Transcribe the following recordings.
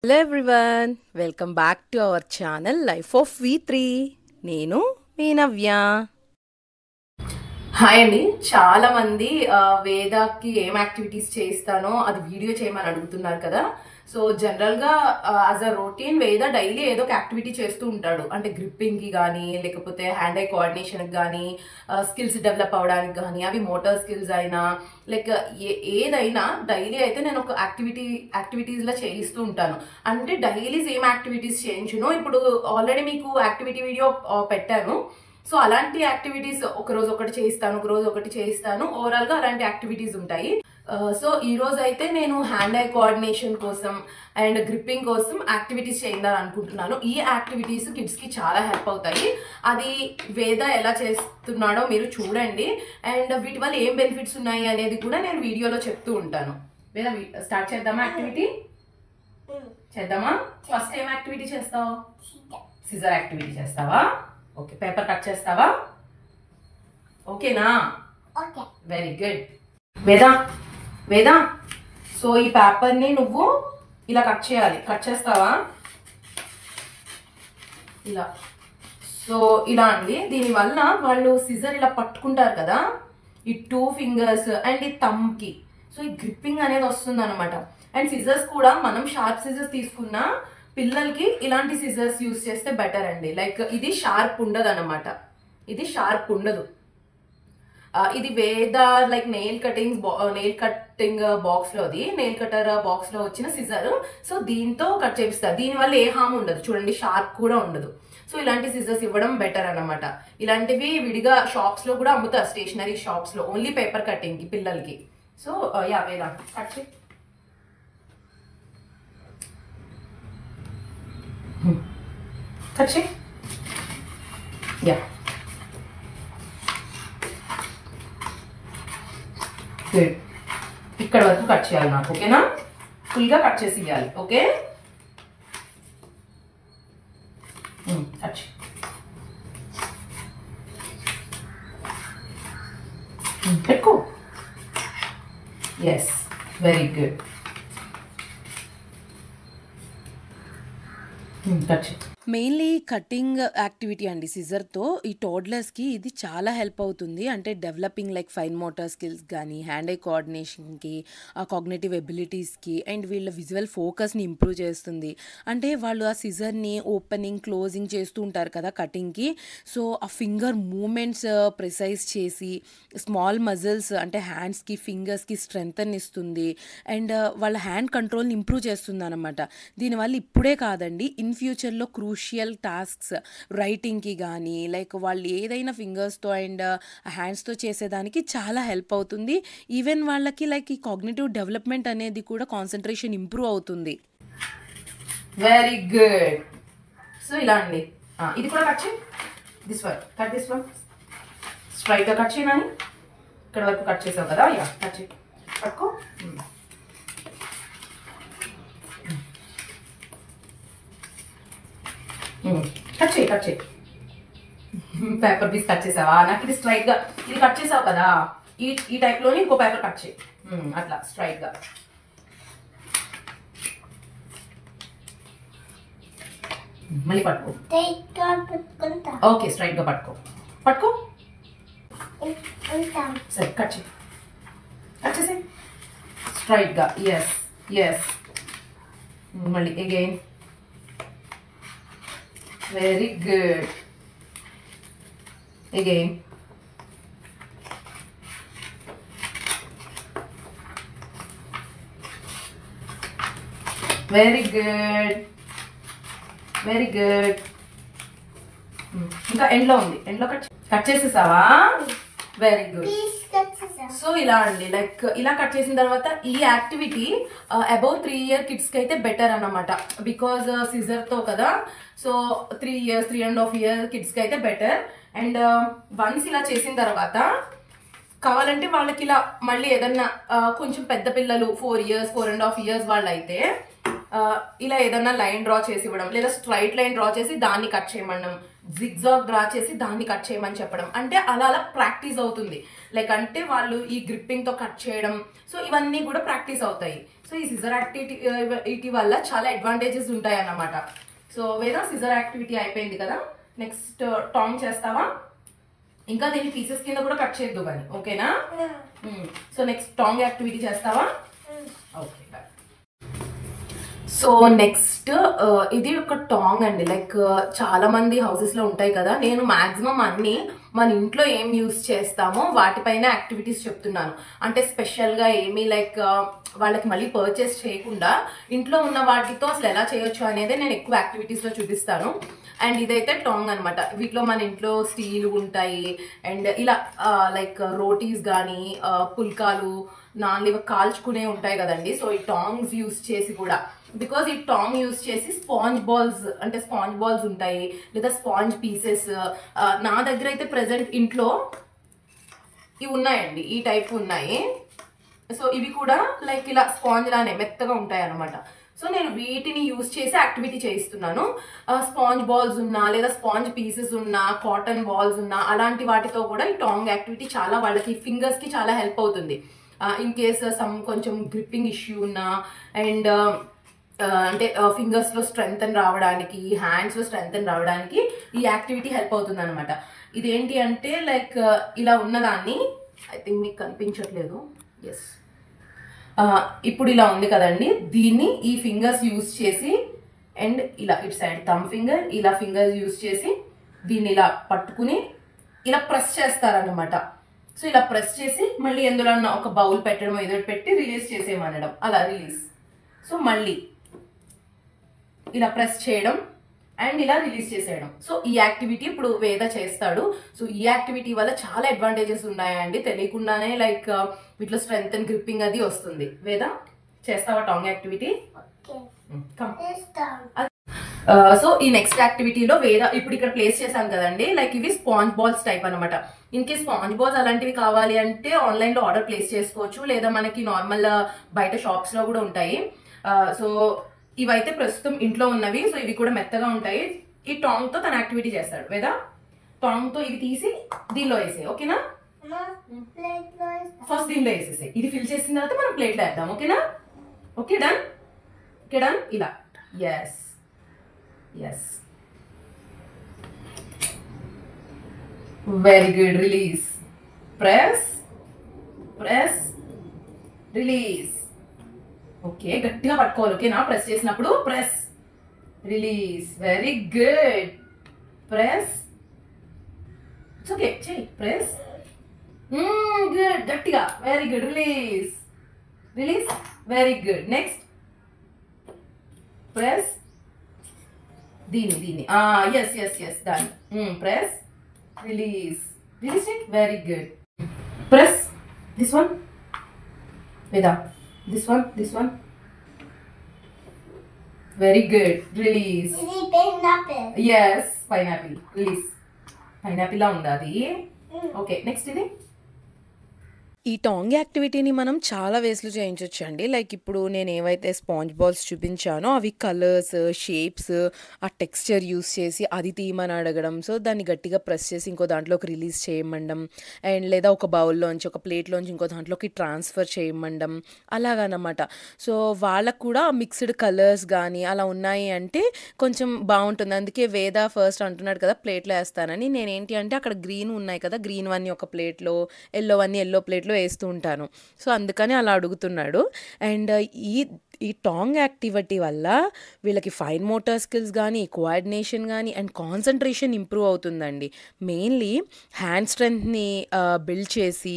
Hello everyone, welcome back to our channel life of V3. నేను మీ నవ్య. Hi అండి. చాలా మంది వేదాకి ఏం యాక్టివిటీస్ చేయిస్తానో అది వీడియో చేయమని అడుగుతున్నారు కదా. సో జనరల్గా యాజ్ అ రొటీన్ వేద డైలీ ఏదో ఒక యాక్టివిటీ చేస్తూ ఉంటాడు. అంటే గ్రిప్పింగ్కి కానీ, లేకపోతే హ్యాండ్ ఐ కోఆర్డినేషన్కి కానీ, స్కిల్స్ డెవలప్ అవడానికి కానీ, అవి మోటార్ స్కిల్స్ అయినా లైక్ ఏదైనా డైలీ అయితే నేను ఒక యాక్టివిటీస్లో చేయిస్తూ ఉంటాను. అంటే డైలీ సేమ్ యాక్టివిటీస్ చేయించును. ఇప్పుడు ఆల్రెడీ మీకు యాక్టివిటీ వీడియో పెట్టాను. సో అలాంటి యాక్టివిటీస్ ఒక రోజు ఒకటి చేయిస్తాను, ఒక రోజు ఒకటి చేయిస్తాను. ఓవరాల్గా అలాంటి యాక్టివిటీస్ ఉంటాయి. సో ఈ రోజు అయితే నేను హ్యాండ్ ఐ కోఆర్డినేషన్ కోసం అండ్ గ్రిప్పింగ్ కోసం యాక్టివిటీస్ చేయాలని అనుకుంటున్నాను. ఈ యాక్టివిటీస్ కిడ్స్కి చాలా హెల్ప్ అవుతాయి. అది వేద ఎలా చేస్తున్నాడో మీరు చూడండి. అండ్ వీటి వల్ల ఏం బెనిఫిట్స్ ఉన్నాయి అనేది కూడా నేను వీడియోలో చెప్తూ ఉంటాను. వేద స్టార్ట్ చేద్దామా? యాక్టివిటీ చేద్దామా? ఫస్ట్ ఏం యాక్టివిటీ చేస్తావు? సిజర్ యాక్టివిటీ చేస్తావా? ఓకే. పేపర్ కట్ చేస్తావా? ఓకేనా? Very good. వేదా సో ఈ పేపర్ని నువ్వు ఇలా కట్ చేయాలి. కట్ చేస్తావా? ఇలా. సో ఇలా అండి. దీనివల్ల వాళ్ళు సిజర్ ఇలా పట్టుకుంటారు కదా, ఈ 2 ఫింగర్స్ అండ్ ఈ థంబ్కి. సో ఈ గ్రిప్పింగ్ అనేది వస్తుంది అనమాట. అండ్ సిజర్స్ కూడా మనం షార్ప్ సిజర్స్ తీసుకున్నా పిల్లలకి ఇలాంటి సిజర్స్ యూస్ చేస్తే బెటర్ అండి. లైక్ ఇది షార్ప్ ఉండదు అనమాట. ఇది షార్ప్ ఉండదు. ఇది వేద లైక్ నెయిల్ కటింగ్ బాక్స్లోది, నెయిల్ కటర్ బాక్స్లో వచ్చిన సిజర్. సో దీంతో కట్ చేపిస్తారు. దీనివల్ల ఏ హామ్ ఉండదు. చూడండి, షార్ప్ కూడా ఉండదు. సో ఇలాంటి సిజర్స్ ఇవ్వడం బెటర్ అనమాట. ఇలాంటివి విడిగా షాప్స్లో కూడా అమ్ముతారు, స్టేషనరీ షాప్స్లో, ఓన్లీ పేపర్ కటింగ్కి పిల్లలకి. సో యా వేద కట్ చేయి. కట్ చేయి. Yeah good. ఇక్కడ వరకు కట్ చేయాలి నాకు. ఓకేనా? ఫుల్గా కట్ చేసి ఇవ్వాలి. ఓకే, కట్ చేయి. పెట్టుకో. Yes, very good. కట్ చేయి. మెయిన్లీ కటింగ్ యాక్టివిటీ అండి సిజర్తో. ఈ టోడ్లర్స్కి ఇది చాలా హెల్ప్ అవుతుంది. అంటే developing like fine motor skills కానీ, హ్యాండ్ ఐ కోఆర్డినేషన్కి, కాగ్నిటివ్ ఎబిలిటీస్కి, అండ్ వీళ్ళ విజువల్ ఫోకస్ని ఇంప్రూవ్ చేస్తుంది. అంటే వాళ్ళు ఆ సిజర్ని ఓపెనింగ్ క్లోజింగ్ చేస్తూ ఉంటారు కదా కటింగ్కి. సో ఆ ఫింగర్ మూమెంట్స్ ప్రిసైజ్ చేసి స్మాల్ మజిల్స్ అంటే హ్యాండ్స్కి, ఫింగర్స్కి స్ట్రెంగ్తన్ ఇస్తుంది. అండ్ వాళ్ళ హ్యాండ్ కంట్రోల్ని ఇంప్రూవ్ చేస్తుంది అనమాట. దీనివల్ల ఇప్పుడే కాదండి, ఇన్ ఫ్యూచర్లో క్రూషియల్ టాస్క్స్ రైటింగ్కి కానీ, లైక్ వాళ్ళు ఏదైనా ఫింగర్స్తో అండ్ హ్యాండ్స్తో చేసేదానికి చాలా హెల్ప్ అవుతుంది. ఈవెన్ వాళ్ళకి లైక్ ఈ కాగ్నిటివ్ డెవలప్మెంట్ అనేది కూడా కాన్సన్ట్రేషన్ ఇంప్రూవ్ అవుతుంది. Very good. సో ఇలా అండి. ఇది కూడా కట్ చేయి. దిస్ వన్ స్ట్రైట్గా కట్ చేయనని ఇక్కడ వరకు కట్ చేసావు కదా. యా కట్ చేయి. పట్టుకో. కట్ చేయి. పేపర్ పీస్ కట్ చేసావా? నాకు ఇది స్ట్రైట్గా ఇది కట్ చేసావు కదా, ఈ టైప్లోనే ఇంకో పేపర్ కట్ చేయి. అట్లా స్ట్రైట్గా. మళ్ళీ పట్టుకో. ఓకే, స్ట్రైట్గా పట్టుకో. సరే, కట్ చేసి స్ట్రైట్గా. ఎస్. మళ్ళీ again. Very good. Again. Very good. ఇంకా ఎండ్లో ఉంది. ఎండ్లో కట్ చేసేసావా? Very good. సో ఇలా అండి, లైక్ ఇలా కట్ చేసిన తర్వాత ఈ యాక్టివిటీ అబౌవ్ 3 year కిడ్స్కి అయితే బెటర్ అన్నమాట. బికాజ్ సిజర్తో కదా. సో 3 years 3.5 year కిడ్స్కి అయితే బెటర్. అండ్ వన్స్ ఇలా చేసిన తర్వాత కావాలంటే వాళ్ళకి ఇలా మళ్ళీ ఏదన్నా కొంచెం పెద్ద పిల్లలు 4 years 4.5 years వాళ్ళు అయితే ఇలా ఏదన్నా లైన్ డ్రా చేసి ఇవ్వడం, లేదా స్ట్రైట్ లైన్ డ్రా చేసి దాన్ని కట్ చేయమనడం, జిగ్జాగ్ డ్రా చేసి దాన్ని కట్ చేయమని చెప్పడం. అంటే అలా అలా ప్రాక్టీస్ అవుతుంది. లైక్ అంటే వాళ్ళు ఈ గ్రిప్పింగ్తో కట్ చేయడం, సో ఇవన్నీ కూడా ప్రాక్టీస్ అవుతాయి. సో ఈ సిజర్ యాక్టివిటీ వల్ల చాలా అడ్వాంటేజెస్ ఉంటాయి అన్నమాట. సో వేద సిజర్ యాక్టివిటీ అయిపోయింది కదా, నెక్స్ట్ టాంగ్ చేస్తావా? ఇంకా దీన్ని పీసెస్ కింద కూడా కట్ చేయొద్దు కానీ, ఓకేనా? సో నెక్స్ట్ టాంగ్ యాక్టివిటీ చేస్తావా? ఓకే. సో నెక్స్ట్ ఇది ఒక టాంగ్ అండి. లైక్ చాలా మంది హౌసెస్ లో ఉంటాయి కదా, నేను మాక్సిమం అన్ని మన ఇంట్లో ఏం యూస్ చేస్తామో వాటిపైన యాక్టివిటీస్ చెప్తున్నాను. అంటే స్పెషల్ గా ఏమీ లైక్ వాళ్ళకి మళ్ళీ పర్చేస్ చేయకుండా ఇంట్లో ఉన్న వాటితో అసలు ఎలా చేయొచ్చు అనేది నేను ఎక్కువ యాక్టివిటీస్ లో చూపిస్తాను. అండ్ ఇదైతే టాంగ్ అనమాట. వీటిలో మన ఇంట్లో స్టీల్ ఉంటాయి, అండ్ ఇలా లైక్ రోటీస్ కానీ పుల్కాలు నాలుగు కాల్చుకునే ఉంటాయి కదండి. సో ఈ టాంగ్స్ యూస్ చేసి కూడా, బికాజ్ ఈ టాంగ్ యూస్ చేసి స్పాంజ్ బాల్స్ ఉంటాయి, లేదా స్పాంజ్ పీసెస్. నా దగ్గర అయితే ప్రెసెంట్ ఇంట్లో ఇవి ఉన్నాయండి, ఈ టైప్ ఉన్నాయి. సో ఇవి కూడా లైక్ ఇలా స్పాంజ్ లానే మెత్తగా ఉంటాయి అనమాట. సో నేను వీటిని యూస్ చేసి యాక్టివిటీ చేయిస్తున్నాను. స్పాంజ్ బాల్స్ ఉన్నా, లేదా స్పాంజ్ పీసెస్ ఉన్నా, కాటన్ బాల్స్ ఉన్నా, అలాంటి వాటితో కూడా ఈ టాంగ్ యాక్టివిటీ చాలా వాళ్ళకి ఫింగర్స్ కి చాలా హెల్ప్ అవుతుంది. ఇన్ కేస్ కొంచెం గ్రిప్పింగ్ ఇష్యూ ఉన్నా, అండ్ అంటే ఫింగర్స్ లో స్ట్రెంగ్త్ రావడానికి, హ్యాండ్స్ లో స్ట్రెంగ్త్ రావడానికి ఈ యాక్టివిటీ హెల్ప్ అవుతుంది అనమాట. ఇదేంటి అంటే లైక్ ఇలా ఉన్నదాన్ని, ఐ థింక్ మీకు కనిపించట్లేదు, ఎస్, ఇప్పుడు ఇలా ఉంది కదండి, దీన్ని ఈ ఫింగర్స్ యూస్ చేసి, అండ్ ఇలా ఇటు సైడ్ థంబ్ ఫింగర్, ఇలా ఫింగర్స్ యూస్ చేసి దీన్ని ఇలా పట్టుకుని ఇలా ప్రెస్ చేస్తారనమాట. సో ఇలా ప్రెస్ చేసి మళ్ళీ ఎందులో ఒక బౌల్ పెట్టడం, ఏదో పెట్టి రిలీజ్ చేసేయమనడం, అలా రిలీజ్. సో మళ్ళీ ఇలా ప్రెస్ చేయడం అండ్ ఇలా రిలీజ్ చేసేయడం. సో ఈ యాక్టివిటీ ఇప్పుడు వేద చేస్తాడు. సో ఈ యాక్టివిటీ వల్ల చాలా అడ్వాంటేజెస్ ఉన్నాయండి, తెలియకుండానే లైక్ వీటిలో స్ట్రెంగ్త్ అండ్ గ్రిప్పింగ్ అది వస్తుంది. వేద చేస్తావా టాంగ్ యాక్టివిటీ? సో ఈ నెక్స్ట్ యాక్టివిటీలో వేద ఇప్పుడు ఇక్కడ ప్లేస్ చేశాను కదండి, లైక్ ఇవి స్పాంజ్ బాల్స్ టైప్ అనమాట. ఇన్ కేస్ స్పాంజ్ బాల్స్ అలాంటివి కావాలి అంటే ఆన్లైన్ లో ఆర్డర్ ప్లేస్ చేసుకోవచ్చు, లేదా మనకి నార్మల్ బయట షాప్స్ లో కూడా ఉంటాయి. సో ఇవైతే ప్రస్తుతం ఇంట్లో ఉన్నవి. సో ఇవి కూడా మెత్తగా ఉంటాయి. ఈ టాంగ్ తో తన యాక్టివిటీ చేస్తాడు. వేదా టాంగ్ తో ఇవి తీసి దీనిలో వేసే, ఓకేనా? ఫస్ట్ దీనిలో వేసేసే, ఇది ఫిల్ చేసిన తర్వాత మనం ప్లేట్లో వేద్దాం, ఓకేనా? Okay, done. Okay, done. ఇలా, yes yes, very good. Release, press press, release. Okay, గట్టిగా పట్టుకోవాలి, ఓకేనా? ప్రెస్ చేసినప్పుడు press, release. Very good. Press, it's okay, చెయ్యి. ప్రెస్, గుడ్, గట్టిగా. Very good. Release, release. Very good. Next press, దీన్ని yes yes yes, done. Press, release, release it. Very good. Press this one, Veda this one, very good. Release. Pineapple. Yes, pineapple. Release. Pineapple la unda adi. Okay, next idi. ఈ Tang యాక్టివిటీని మనం చాలా వేస్లో చేయించవచ్చు అండి. Like ఇప్పుడు నేను ఏవైతే sponge balls చూపించానో అవి colours, shapes, ఆ texture use చేసి అది తీయమని అడగడం, సో దాన్ని గట్టిగా ప్రెస్ చేసి ఇంకో దాంట్లోకి రిలీజ్ చేయమండం, అండ్ లేదా ఒక బౌల్లోంచి ఒక ప్లేట్లోంచి ఇంకో దాంట్లోకి ట్రాన్స్ఫర్ చేయమండం, అలాగనమాట. సో వాళ్ళకు కూడా మిక్స్డ్ కలర్స్ కానీ అలా ఉన్నాయి అంటే కొంచెం బాగుంటుంది. అందుకే వేద ఫస్ట్ అంటున్నాడు కదా ప్లేట్లో వేస్తానని. నేనేంటి అంటే అక్కడ గ్రీన్ ఉన్నాయి కదా, గ్రీన్ వన్నీ ఒక ప్లేట్లో, ఎల్లో వన్నీ ఎల్లో ప్లేట్లో వేస్తూ ఉంటాను. సో అందుకని అలా అడుగుతున్నాడు. అండ్ ఈ టాంగ్ యాక్టివిటీ వల్ల వీళ్ళకి ఫైన్ మోటార్ స్కిల్స్ కానీ, కోఆర్డినేషన్ కానీ, అండ్ కాన్సన్ట్రేషన్ ఇంప్రూవ్ అవుతుందండి. మెయిన్లీ హ్యాండ్ స్ట్రెంగ్త్ని బిల్డ్ చేసి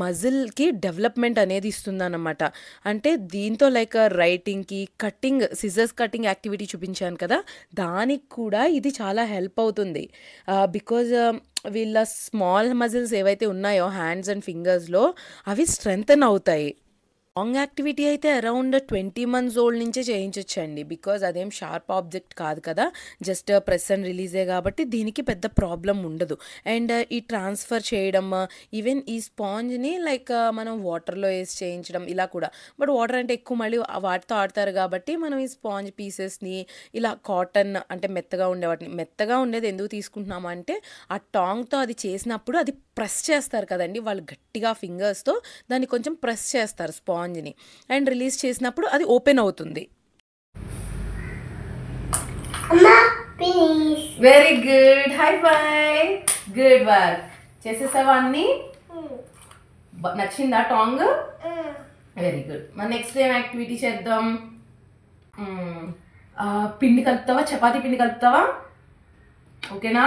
మజిల్కి డెవలప్మెంట్ అనేది ఇస్తుందన్నమాట. అంటే దీంతో లైక్ రైటింగ్కి, కట్టింగ్, సిజర్స్ కట్టింగ్ యాక్టివిటీ చూపించాను కదా, దానికి కూడా ఇది చాలా హెల్ప్ అవుతుంది. బికాజ్ వీళ్ళ స్మాల్ మజిల్స్ ఏవైతే ఉన్నాయో హ్యాండ్స్ అండ్ ఫింగర్స్లో అవి స్ట్రెంగ్తన్ అవుతాయి. లాంగ్ యాక్టివిటీ అయితే అరౌండ్ 20 months ఓల్డ్ నుంచే చేయించొచ్చండి. బికాజ్ అదేం షార్ప్ ఆబ్జెక్ట్ కాదు కదా, జస్ట్ ప్రెస్ అండ్ రిలీజే కాబట్టి దీనికి పెద్ద ప్రాబ్లం ఉండదు. అండ్ ఈ ట్రాన్స్ఫర్ చేయడం, ఈవెన్ ఈ స్పాంజ్ని లైక్ మనం వాటర్లో వేసి చేయించడం ఇలా కూడా. బట్ వాటర్ అంటే ఎక్కువ మళ్ళీ వాటితో ఆడతారు కాబట్టి మనం ఈ స్పాంజ్ పీసెస్ని ఇలా కాటన్ అంటే మెత్తగా ఉండే వాటిని, మెత్తగా ఉండేది ఎందుకు తీసుకుంటున్నాము అంటే ఆ టాంగ్తో అది చేసినప్పుడు అది ప్రెస్ చేస్తారు కదండి వాళ్ళు గట్టిగా ఫింగర్స్తో, దాన్ని కొంచెం ప్రెస్ చేస్తారు స్పాంజ్ని, అండ్ రిలీజ్ చేసినప్పుడు అది ఓపెన్ అవుతుంది. Very good, hi bye, good work. చేసేసావా అన్ని? నచ్చిందా టాంగ్? Very good. మరి నెక్స్ట్ ఏం యాక్టివిటీ చేద్దాం? పిండి కలుపుతావా? చపాతీ పిండి కలుపుతావా? ఓకేనా?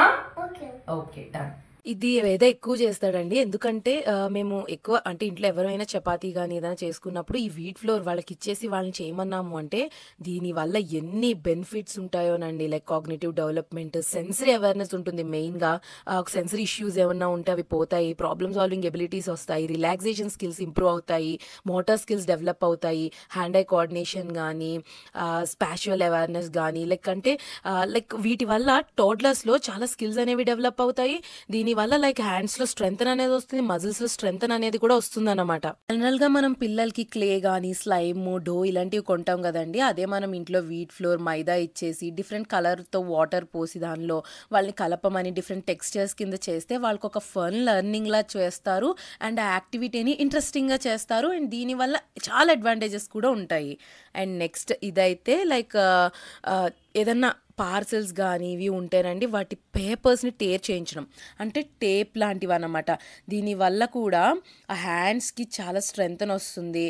Okay, done. ఇది వేద ఎక్కువ చేస్తాడండి, ఎందుకంటే మేము ఎక్కువ అంటే ఇంట్లో ఎవరైనా చపాతీ కానీ ఏదైనా చేసుకున్నప్పుడు ఈ వీట్ ఫ్లోర్ వాళ్ళకి ఇచ్చేసి వాళ్ళని చేయమన్నాము అంటే దీనివల్ల ఎన్ని బెనిఫిట్స్ ఉంటాయోనండి. Like cognitive development, sensory awareness ఉంటుంది మెయిన్గా, సెన్సరీ ఇష్యూస్ ఏమన్నా ఉంటే అవి పోతాయి, ప్రాబ్లమ్ సాల్వింగ్ ఎబిలిటీస్ వస్తాయి, రిలాక్సేషన్ స్కిల్స్ ఇంప్రూవ్ అవుతాయి, మోటార్ స్కిల్స్ డెవలప్ అవుతాయి, హ్యాండ్ ఐ కోఆర్డినేషన్ కానీ, స్పాషువల్ అవేర్నెస్ కానీ, లైక్ వీటి వల్ల టోడ్లర్స్లో చాలా స్కిల్స్ అనేవి డెవలప్ అవుతాయి. దీనివల్ల లైక్ హ్యాండ్స్లో స్ట్రెంగ్త్ అనేది వస్తుంది, మజిల్స్లో స్ట్రెంగ్త్ అనేది కూడా వస్తుంది అనమాట. జనరల్గా మనం పిల్లలకి క్లే కానీ స్లైమ్, డో ఇలాంటివి కొంటాం కదండి, అదే మనం ఇంట్లో వీట్ ఫ్లోర్ మైదా ఇచ్చేసి డిఫరెంట్ కలర్తో వాటర్ పోసి దానిలో వాళ్ళని కలపమని డిఫరెంట్ టెక్స్చర్స్ కింద చేస్తే వాళ్ళకి ఒక ఫన్ లెర్నింగ్ లా చేస్తారు అండ్ ఆ యాక్టివిటీని ఇంట్రెస్టింగ్గా చేస్తారు అండ్ దీనివల్ల చాలా అడ్వాంటేజెస్ కూడా ఉంటాయి. అండ్ నెక్స్ట్ ఇదైతే లైక్ ఏదన్నా పార్సెల్స్ కానీ ఇవి ఉంటేనండి వాటి పేపర్స్ని టేర్ చేయించడం, అంటే టేప్ లాంటివి అన్నమాట. దీనివల్ల కూడా ఆ హ్యాండ్స్కి చాలా స్ట్రెంగ్త్ వస్తుంది,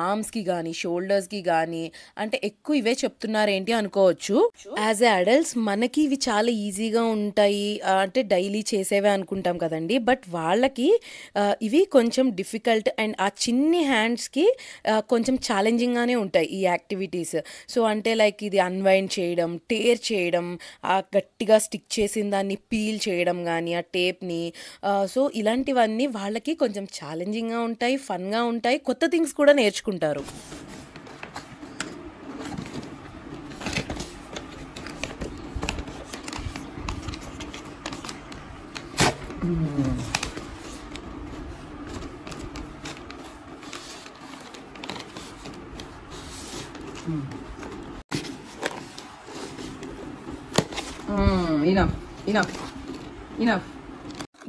ఆర్మ్స్కి కానీ షోల్డర్స్కి కానీ. అంటే ఎక్కువ ఇవే చెప్తున్నారు ఏంటి అనుకోవచ్చు. యాజ్ ఏ అడల్ట్స్ మనకి ఇవి చాలా ఈజీగా ఉంటాయి, అంటే డైలీ చేసేవే అనుకుంటాం కదండి, బట్ వాళ్ళకి ఇవి కొంచెం డిఫికల్ట్ అండ్ ఆ చిన్ని హ్యాండ్స్కి కొంచెం ఛాలెంజింగ్గానే ఉంటాయి ఈ యాక్టివిటీస్. సో అంటే లైక్ ఇది అన్వైండ్ చేయడం, టేర్ చేయడం, ఆ గట్టిగా స్టిక్ చేసిన దాన్ని పీల్ చేయడం కానీ ఆ టేప్ని. సో ఇలాంటివన్నీ వాళ్ళకి కొంచెం ఛాలెంజింగ్గా ఉంటాయి, ఫన్గా ఉంటాయి, కొత్త థింగ్స్ కూడా నేర్చుకుంటారు. enough.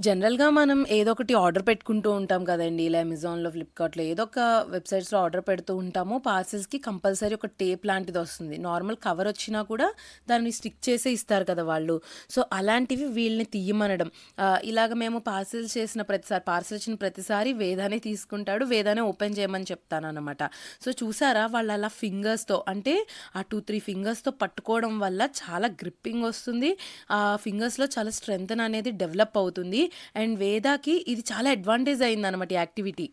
జనరల్గా మనం ఏదో ఒకటి ఆర్డర్ పెట్టుకుంటూ ఉంటాం కదండి, ఇలా అమెజాన్లో, ఫ్లిప్కార్ట్లో ఏదో ఒక వెబ్సైట్స్లో ఆర్డర్ పెడుతూ ఉంటాము. పార్సిల్స్కి కంపల్సరీ ఒక టేప్ లాంటిది వస్తుంది, నార్మల్ కవర్ వచ్చినా కూడా దాన్ని స్టిక్ చేసే ఇస్తారు కదా వాళ్ళు. సో అలాంటివి వీళ్ళని తీయమనడం. ఇలాగ మేము పార్సిల్ వచ్చిన ప్రతిసారి వేదానే తీసుకుంటాడు, వేదానే ఓపెన్ చేయమని చెప్తాను అనమాట. సో చూసారా వాళ్ళు అలా ఫింగర్స్తో, అంటే ఆ 2-3 ఫింగర్స్తో పట్టుకోవడం వల్ల చాలా గ్రిప్పింగ్ వస్తుంది, ఆ ఫింగర్స్లో చాలా స్ట్రెంగ్త్ అనేది డెవలప్ అవుతుంది. అండ్ వేదాకి ఇది చాలా అడ్వాంటేజ్ అయింది అనమాట ఈ యాక్టివిటీ.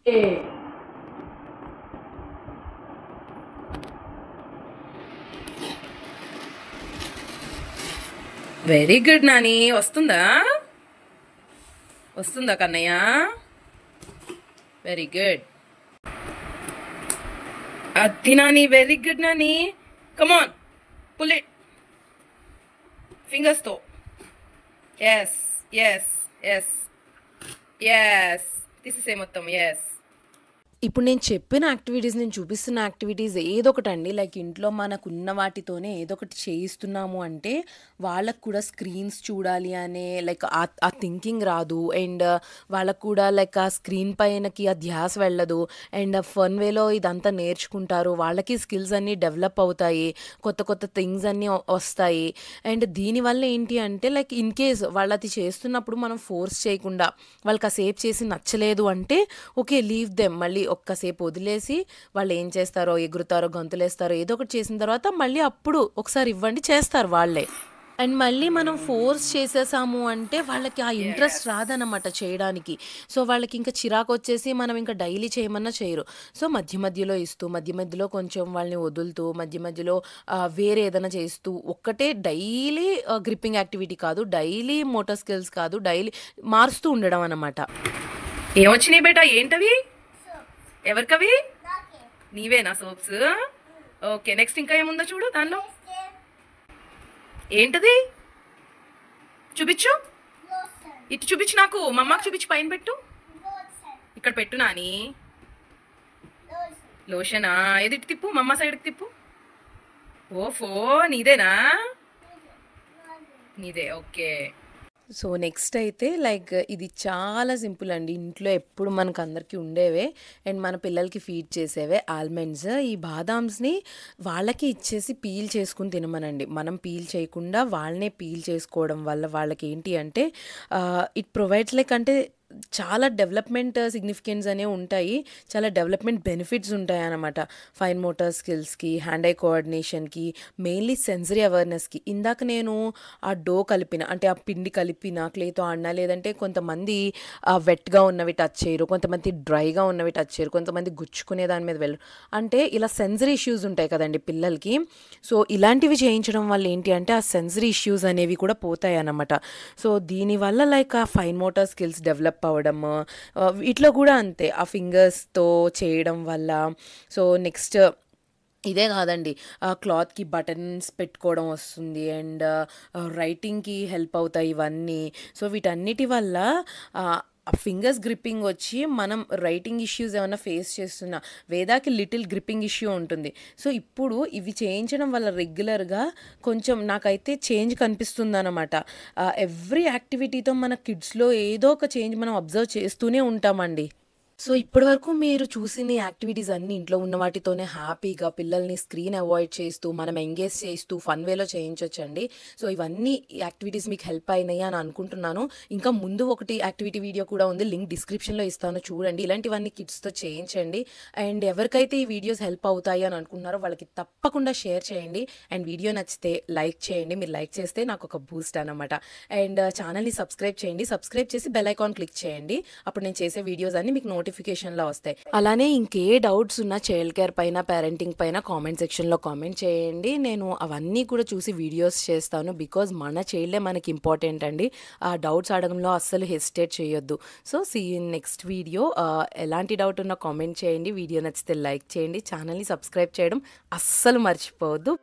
Very good Nani. వస్తుందా కన్నయ్య? Very good. అది Nani, very good Nani. Come on, pull it fingers తో. ఎస్ ఎస్ ఎస్ ఎస్, తీసేసే మొత్తం. ఎస్. ఇప్పుడు నేను చెప్పిన యాక్టివిటీస్, నేను చూపిస్తున్న యాక్టివిటీస్ ఏదో ఒకటి అండి, లైక్ ఇంట్లో మనకున్న వాటితోనే ఏదో ఒకటి చేయిస్తున్నాము అంటే వాళ్ళకు కూడా స్క్రీన్స్ చూడాలి అనే లైక్ ఆ థింకింగ్ రాదు, అండ్ వాళ్ళకు కూడా లైక్ ఆ స్క్రీన్ పైనకి ఆ ధ్యాస వెళ్ళదు, అండ్ ఫన్ వేలో ఇదంతా నేర్చుకుంటారు, వాళ్ళకి స్కిల్స్ అన్నీ డెవలప్ అవుతాయి, కొత్త కొత్త థింగ్స్ అన్నీ వస్తాయి. అండ్ దీనివల్ల ఏంటి అంటే లైక్ ఇన్ కేస్ వాళ్ళు అది చేస్తున్నప్పుడు మనం ఫోర్స్ చేయకుండా వాళ్ళకి ఆ సేపు చేసి నచ్చలేదు అంటే ఓకే, లీవ్ దెమ్, మళ్ళీ ఒక్కసేపు వదిలేసి వాళ్ళు ఏం చేస్తారో, ఎగురుతారో, గంతులేస్తారో ఏదో ఒకటి చేసిన తర్వాత మళ్ళీ అప్పుడు ఒకసారి ఇవ్వండి, చేస్తారు వాళ్ళే. అండ్ మళ్ళీ మనం ఫోర్స్ చేసేసాము అంటే వాళ్ళకి ఆ ఇంట్రెస్ట్ రాదన్నమాట చేయడానికి. సో వాళ్ళకి ఇంకా చిరాకు వచ్చేసి మనం ఇంకా డైలీ చేయమన్నా చేయరు. సో మధ్య మధ్యలో ఇస్తూ, మధ్య మధ్యలో కొంచెం వాళ్ళని వదులుతూ, మధ్య మధ్యలో వేరే ఏదైనా చేస్తూ, ఒక్కటే డైలీ గ్రిప్పింగ్ యాక్టివిటీ కాదు, డైలీ మోటార్ స్కిల్స్ కాదు, డైలీ మారుస్తూ ఉండడం అన్నమాట. ఏమొచ్చినాయి బేటా? ఏంటవి? ఎవరికవి? నీవేనా సోప్స్? ఓకే, నెక్స్ట్ ఇంకా ఏముందో చూడు దానిలో. ఏంటది? చూపించు, ఇటు చూపించు, నాకు మమ్మకి చూపించు, పైన పెట్టు, ఇక్కడ పెట్టు నాని. లోషనా? ఏది ఇటు తిప్పు, మమ్మ సైడ్కి తిప్పు. ఓఫో, నీదేనా? నీదే, ఓకే. సో నెక్స్ట్ అయితే లైక్ ఇది చాలా సింపుల్ అండి. ఇంట్లో ఎప్పుడు మనకు అందరికీ ఉండేవే అండ్ మన పిల్లలకి ఫీడ్ చేసేవే ఆల్మండ్స్. ఈ బాదామ్స్ని వాళ్ళకి ఇచ్చేసి పీల్ చేసుకుని తినమనండి. మనం పీల్ చేయకుండా వాళ్ళనే పీల్ చేసుకోవడం వల్ల వాళ్ళకి ఏంటి అంటే ఇట్ ప్రొవైడ్స్ లైక్ అంటే చాలా డెవలప్మెంట్ సిగ్నిఫికెన్స్ అనేవి ఉంటాయి, చాలా డెవలప్మెంట్ బెనిఫిట్స్ ఉంటాయి అన్నమాట. ఫైన్ మోటార్ స్కిల్స్కి, హ్యాండ్ ఐ కోఆర్డినేషన్కి, మెయిన్లీ సెన్సరీ అవేర్నెస్కి. ఇందాక నేను ఆ డో కలిపిన అంటే ఆ పిండి కలిపిన క్లేతో ఆడినా, లేదంటే కొంతమంది వెట్గా ఉన్నవి టచ్ చేయరు, కొంతమంది డ్రైగా ఉన్నవి టచ్ చేయరు, కొంతమంది గుచ్చుకునే దాని మీద వెళ్ళరు. అంటే ఇలా సెన్సరీ ఇష్యూస్ ఉంటాయి కదండి పిల్లలకి. సో ఇలాంటివి చేయించడం వల్ల ఏంటి అంటే ఆ సెన్సరీ ఇష్యూస్ అనేవి కూడా పోతాయి అన్నమాట. సో దీనివల్ల లైక్ ఆ ఫైన్ మోటార్ స్కిల్స్ డెవలప్ అవ్వడం, వీటిలో కూడా అంతే ఆ ఫింగర్స్తో చేయడం వల్ల. సో నెక్స్ట్ ఇదే కాదండి, క్లాత్కి బటన్స్ పెట్టుకోవడం వస్తుంది అండ్ రైటింగ్కి హెల్ప్ అవుతాయి ఇవన్నీ. సో వీటన్నిటి వల్ల ఫింగర్స్ గ్రిప్పింగ్ వచ్చి మనం రైటింగ్ ఇష్యూస్ ఏమైనా ఫేస్ చేస్తున్నా, వేదాకి లిటిల్ గ్రిప్పింగ్ ఇష్యూ ఉంటుంది. సో ఇప్పుడు ఇవి చేయించడం వల్ల రెగ్యులర్గా కొంచెం నాకైతే చేంజ్ కనిపిస్తుంది అనమాట. ఎవ్రీ యాక్టివిటీతో మన కిడ్స్లో ఏదో ఒక చేంజ్ మనం అబ్జర్వ్ చేస్తూనే ఉంటామండి. సో ఇప్పటి వరకు మీరు చూసిన యాక్టివిటీస్ అన్నీ ఇంట్లో ఉన్న వాటితోనే హ్యాపీగా పిల్లల్ని స్క్రీన్ అవాయిడ్ చేస్తూ మనం ఎంగేజ్ చేస్తూ ఫన్ వేలో చేయించవచ్చండి. సో ఇవన్నీ యాక్టివిటీస్ మీకు హెల్ప్ అయినాయి అని అనుకుంటున్నాను. ఇంకా ముందు ఒకటి యాక్టివిటీ వీడియో కూడా ఉంది, లింక్ డిస్క్రిప్షన్లో ఇస్తాను, చూడండి. ఇలాంటివన్నీ కిడ్స్తో చేయించండి. అండ్ ఎవరికైతే ఈ వీడియోస్ హెల్ప్ అవుతాయి అని అనుకుంటున్నారో వాళ్ళకి తప్పకుండా షేర్ చేయండి. అండ్ వీడియో నచ్చితే లైక్ చేయండి, మీరు లైక్ చేస్తే నాకు ఒక బూస్ట్ అనమాట. అండ్ ఛానల్ని సబ్స్క్రైబ్ చేయండి, సబ్స్క్రైబ్ చేసి బెల్ ఐకాన్ క్లిక్ చేయండి. అప్పుడు నేను చేసే వీడియోస్ అన్ని మీకు నోటిఫికేషన్లో వస్తాయి. అలానే ఇంకే డౌట్స్ ఉన్నా చైల్డ్ కేర్ పైన, పేరెంటింగ్ పైన కామెంట్ సెక్షన్లో కామెంట్ చేయండి. నేను అవన్నీ కూడా చూసి వీడియోస్ చేస్తాను. బికాజ్ మన చైల్డే మనకి ఇంపార్టెంట్ అండి. ఆ డౌట్స్ అడగడంలో అస్సలు హెసిటేట్ చేయొద్దు. So see in next video. ఎలాంటి డౌట్ ఉన్నా కామెంట్ చేయండి, వీడియో నచ్చితే లైక్ చేయండి, ఛానల్ని సబ్స్క్రైబ్ చేయడం అస్సలు మర్చిపోవద్దు.